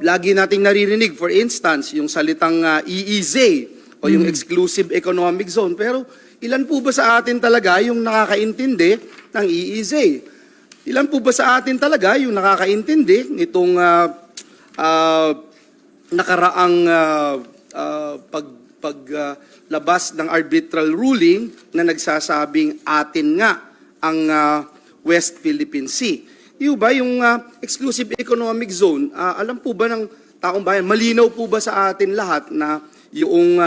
lagi nating naririnig, for instance, yung salitang EEZ o yung Exclusive Economic Zone. Pero ilan po ba sa atin talaga yung nakakaintindi ng EEZ? Ilan po ba sa atin talaga yung nakakaintindi nitong nakaraang paglabas ng arbitral ruling na nagsasabing atin nga ang West Philippine Sea? Yung ba yung Exclusive Economic Zone, alam po ba ng taong bayan, malinaw po ba sa atin lahat na yung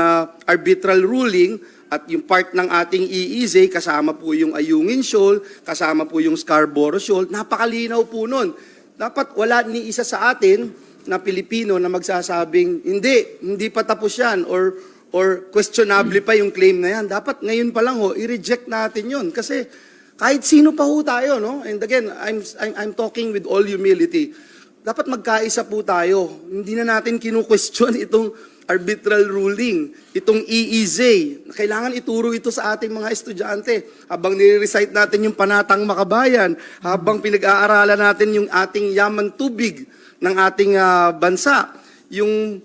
arbitral ruling at yung part ng ating EEZ, kasama po yung Ayungin Shoal, kasama po yung Scarborough Shoal, napakalinaw po nun. Dapat wala ni isa sa atin na Pilipino na magsasabing, hindi pa tapos yan, or questionable pa yung claim na yan. Dapat ngayon pa lang i-reject natin yun. Kasi kahit sino pa ho tayo, no? And again, I'm talking with all humility. Dapat magkaisa po tayo. Hindi na natin kinu-question itong arbitral ruling, itong EEZ. Kailangan ituro ito sa ating mga estudyante. Habang nire-recite natin yung Panatang Makabayan, habang pinag-aaralan natin yung ating yaman tubig ng ating bansa, yung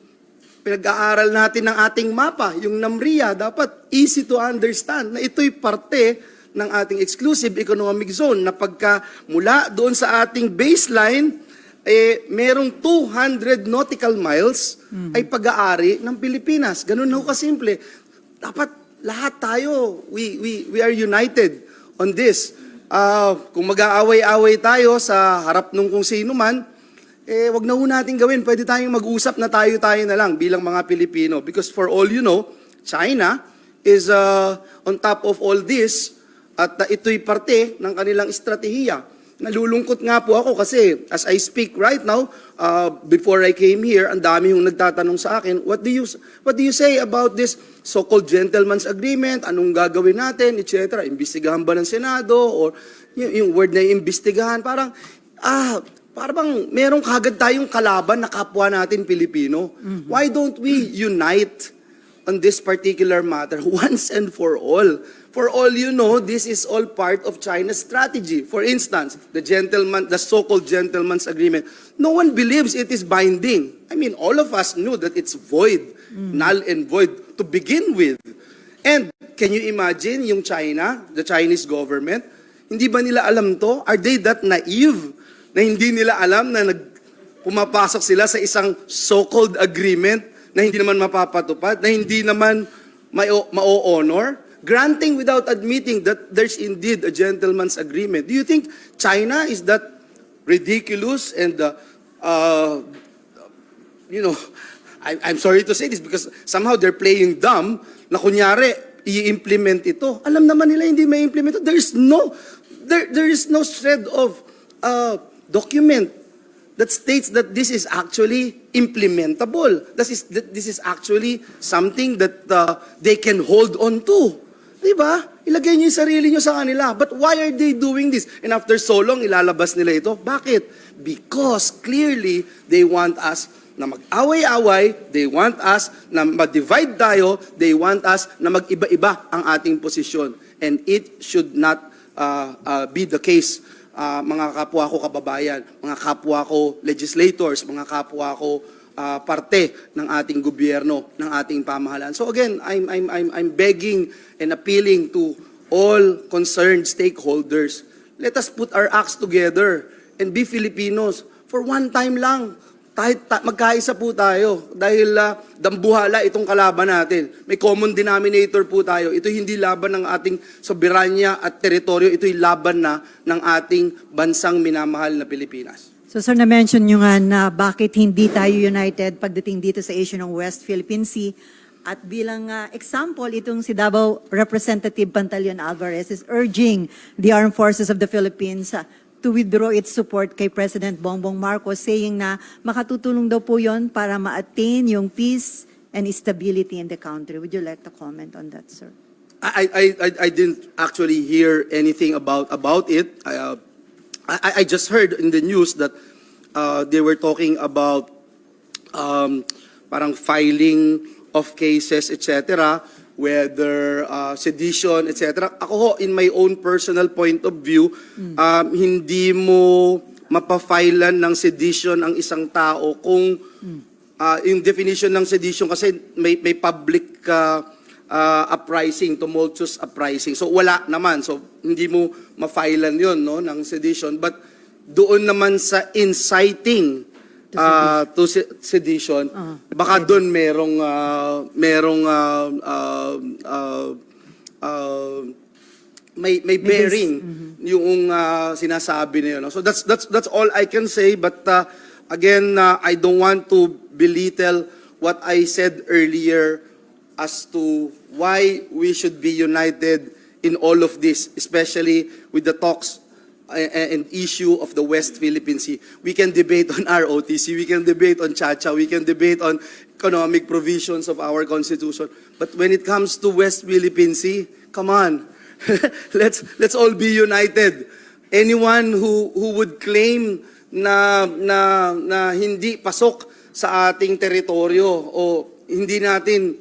pinag-aaral natin ng ating mapa, yung NAMRIA, dapat easy to understand na ito'y parte ng ating exclusive economic zone na pagka mula doon sa ating baseline, merong 200 nautical miles ay pag-aari ng Pilipinas. Ganun ho kasimple. Dapat lahat tayo, we are united on this. Kung mag-aaway-away tayo sa harap nung kung sino man, wag na ho natin gawin. Pwede tayong mag-usap na tayo na lang bilang mga Pilipino. Because for all you know, China is on top of all this at ito'y parte ng kanilang estratehiya. Nalulungkot nga po ako kasi as I speak right now, before I came here, ang dami yung nagtatanong sa akin, what do you say about this so-called gentleman's agreement? Anong gagawin natin, etc. Imbestigahan ba ng Senado? Or yung word na imbestigahan, parang merong kagad tayong kalaban na kapwa natin Pilipino. Why don't we unite on this particular matter once and for all? For all you know, this is all part of China's strategy. For instance, the so-called gentleman's agreement. No one believes it is binding. I mean, all of us knew that it's void, null and void to begin with. And can you imagine yung China, the Chinese government, hindi ba nila alam to? Are they that naive na hindi nila alam na pumapasok sila sa isang so-called agreement na hindi naman mapapatupad, na hindi naman ma-honor? Granting without admitting that there's indeed a gentleman's agreement. Do you think China is that ridiculous and, I'm sorry to say this because somehow they're playing dumb na kunyari, i-implement ito. Alam naman nila hindi may implement ito. There is no shred of document that states that this is actually implementable. This is actually something that they can hold on to. Diba? Ilagay niyo yung sarili niyo sa kanila. But why are they doing this? And after so long, ilalabas nila ito. Bakit? Because clearly, they want us na mag-away-away, they want us na mag-divide tayo, they want us na mag-iba-iba ang ating posisyon. And it should not be the case, mga kapwa ko kababayan, mga kapwa ko legislators, mga kapwa ko parte ng ating gobyerno, ng ating pamahalaan. So again, I'm begging and appealing to all concerned stakeholders. Let us put our acts together and be Filipinos for one time lang. Kahit magkaisa po tayo dahil dambuhala itong kalaban natin. May common denominator po tayo. Ito hindi laban ng ating soberanya at teritoryo. Ito'y laban na ng ating bansang minamahal na Pilipinas. So sir, na-mention nyo nga na bakit hindi tayo united pagdating dito sa issue ng West Philippine Sea. At bilang example, itong si Davao Representative Pantaleon Alvarez is urging the Armed Forces of the Philippines to withdraw its support kay President Bongbong Marcos, saying na makatutulong daw po yon para ma-attain yung peace and stability in the country. Would you like to comment on that, sir? I didn't actually hear anything about it. I just heard in the news that they were talking about parang filing of cases, etc., whether sedition, etc. Ako ho, in my own personal point of view, hindi mo mapafailan ng sedition ang isang tao kung yung definition ng sedition kasi may public uprising, tumultuous uprising. So wala naman. So hindi mo mafailan yun, no, ng sedition. But doon naman sa inciting to sedition, baka doon merong may bearing yung sinasabi na yun. No? So that's all I can say. But again, I don't want to belittle what I said earlier as to why we should be united in all of this, especially with the talks and issue of the West Philippine Sea. We can debate on ROTC, we can debate on Chacha, we can debate on economic provisions of our Constitution. But when it comes to West Philippine Sea, come on, let's all be united. Anyone who would claim na hindi pasok sa ating teritoryo o hindi natin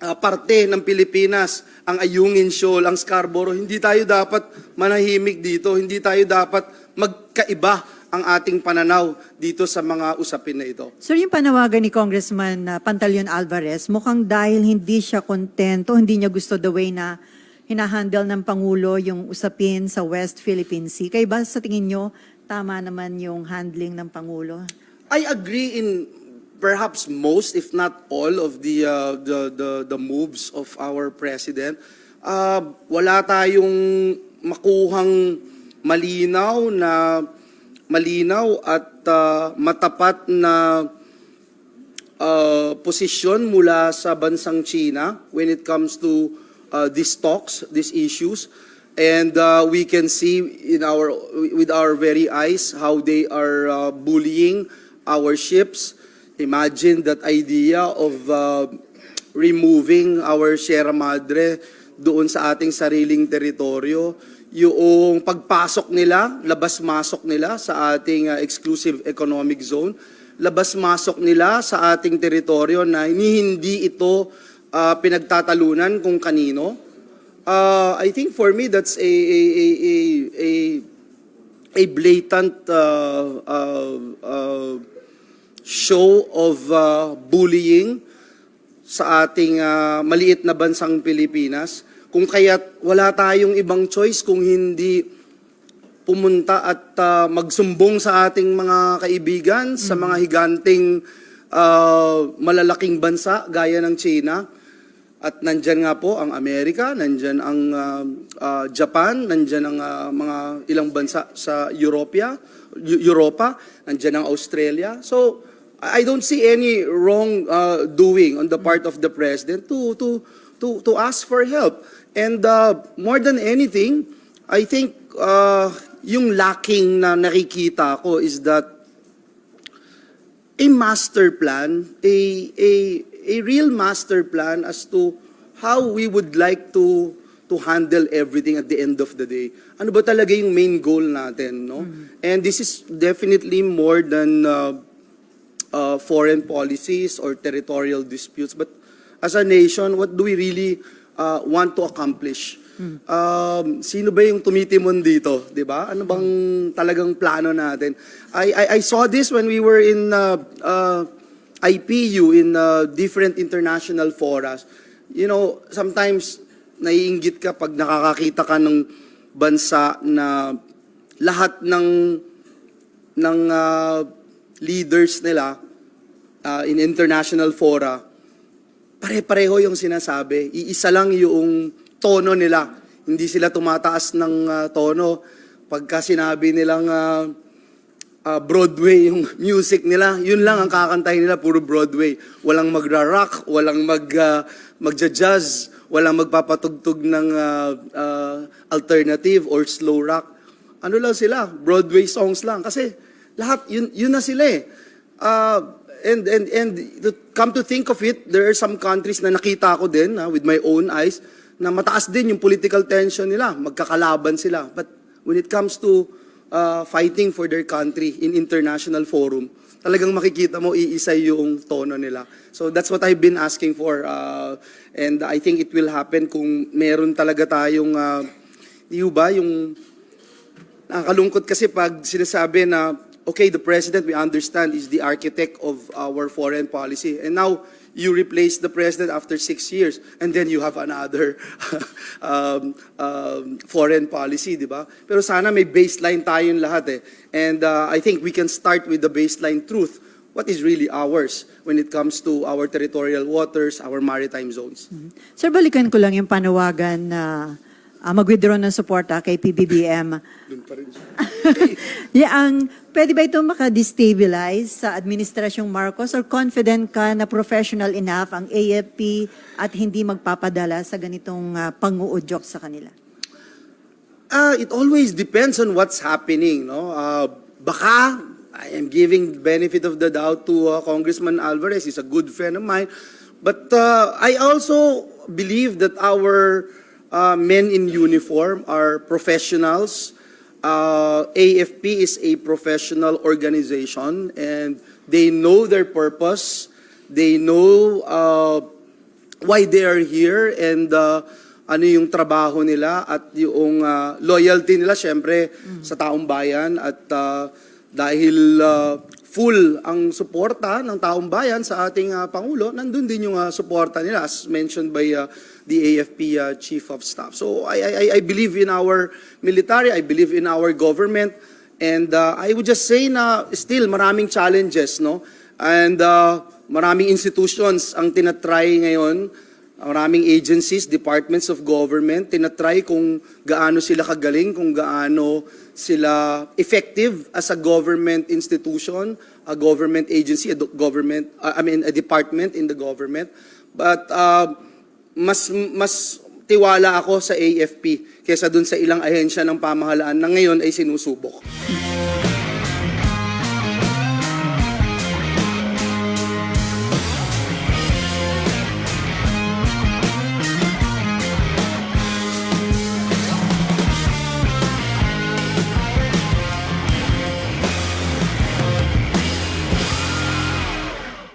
parte ng Pilipinas, ang Ayungin Shoal, ang Scarborough, hindi tayo dapat manahimik dito, hindi tayo dapat magkaiba ang ating pananaw dito sa mga usapin na ito. Sir, yung panawagan ni Congressman Pantaleon Alvarez, mukhang dahil hindi siya kontento, hindi niya gusto the way na hinahandle ng Pangulo yung usapin sa West Philippine Sea. Kaya ba sa tingin nyo, tama naman yung handling ng Pangulo? I agree in perhaps most, if not all, of the moves of our president. Wala tayong makuhang malinaw at matapat na posisyon mula sa bansang China when it comes to these talks, these issues. And we can see with our very eyes how they are bullying our ships. Imagine that idea of removing our Sierra Madre doon sa ating sariling teritoryo. Yung pagpasok nila, labas-masok nila sa ating exclusive economic zone, labas-masok nila sa ating teritoryo na hindi ito pinagtatalunan kung kanino. I think for me that's a blatant show of bullying sa ating maliit na bansang Pilipinas. Kung kaya't wala tayong ibang choice kung hindi pumunta at magsumbong sa ating mga kaibigan, sa mga higanting malalaking bansa gaya ng China. At nandyan nga po ang Amerika, nandyan ang Japan, nandyan ang mga ilang bansa sa Europa, nandyan ang Australia. So I don't see any wrong doing on the part of the president to ask for help. And more than anything, I think yung lacking na nakikita ko is that a master plan, a real master plan as to how we would like to handle everything at the end of the day. Ano ba talaga yung main goal natin, no? And this is definitely more than foreign policies or territorial disputes, but as a nation, what do we really want to accomplish? Sino ba yung tumitimon dito, di ba? Ano bang talagang plano natin? I saw this when we were in IPU, in different international forums. You know, sometimes naiinggit ka pag nakakakita ka ng bansa na lahat ng leaders nila in international fora, pare-pareho yung sinasabi. Iisa lang yung tono nila. Hindi sila tumataas ng tono. Pagka sinabi nilang Broadway yung music nila, yun lang ang kakantahin nila, puro Broadway. Walang magra-rock, walang magja-jazz, walang magpapatugtog ng alternative or slow rock. Ano lang sila? Broadway songs lang. Kasi lahat, yun na sila eh. And to come to think of it, there are some countries na nakita ko din with my own eyes na mataas din yung political tension nila, magkakalaban sila. But when it comes to fighting for their country in international forum, talagang makikita mo iisa yung tono nila. So that's what I've been asking for. And I think it will happen kung meron talaga tayong, yung Nakakalungkot kasi pag sinasabi na, okay, the president, we understand, is the architect of our foreign policy. And now, you replace the president after 6 years, and then you have another foreign policy, di ba? Pero sana may baseline tayong lahat eh. And I think we can start with the baseline truth. What is really ours when it comes to our territorial waters, our maritime zones? Sir, balikan ko lang yung panawagan na mag-withdraw ng suporta kay PBBM. Doon pa rin siya. Pwede ba ito makadestabilize sa Administrasyong Marcos, or confident ka na professional enough ang AFP at hindi magpapadala sa ganitong pang-uudyok sa kanila? It always depends on what's happening, no? Baka I am giving benefit of the doubt to Congressman Alvarez. He's a good friend of mine. But I also believe that our men in uniform are professionals. AFP is a professional organization, and they know their purpose. They know why they are here, and ano yung trabaho nila at yung loyalty nila, syempre, sa taong bayan. At dahil full ang suporta ng taong bayan sa ating Pangulo, nandun din yung suporta nila, as mentioned by the AFP Chief of Staff. So I believe in our military, I believe in our government, and I would just say na still maraming challenges, no? And maraming institutions ang tinatry ngayon, maraming agencies, departments of government, tinatry kung gaano sila kagaling, kung gaano sila effective as a government institution, a government agency, a department in the government. But mas tiwala ako sa AFP kaysa dun sa ilang ahensya ng pamahalaan na ngayon ay sinusubok.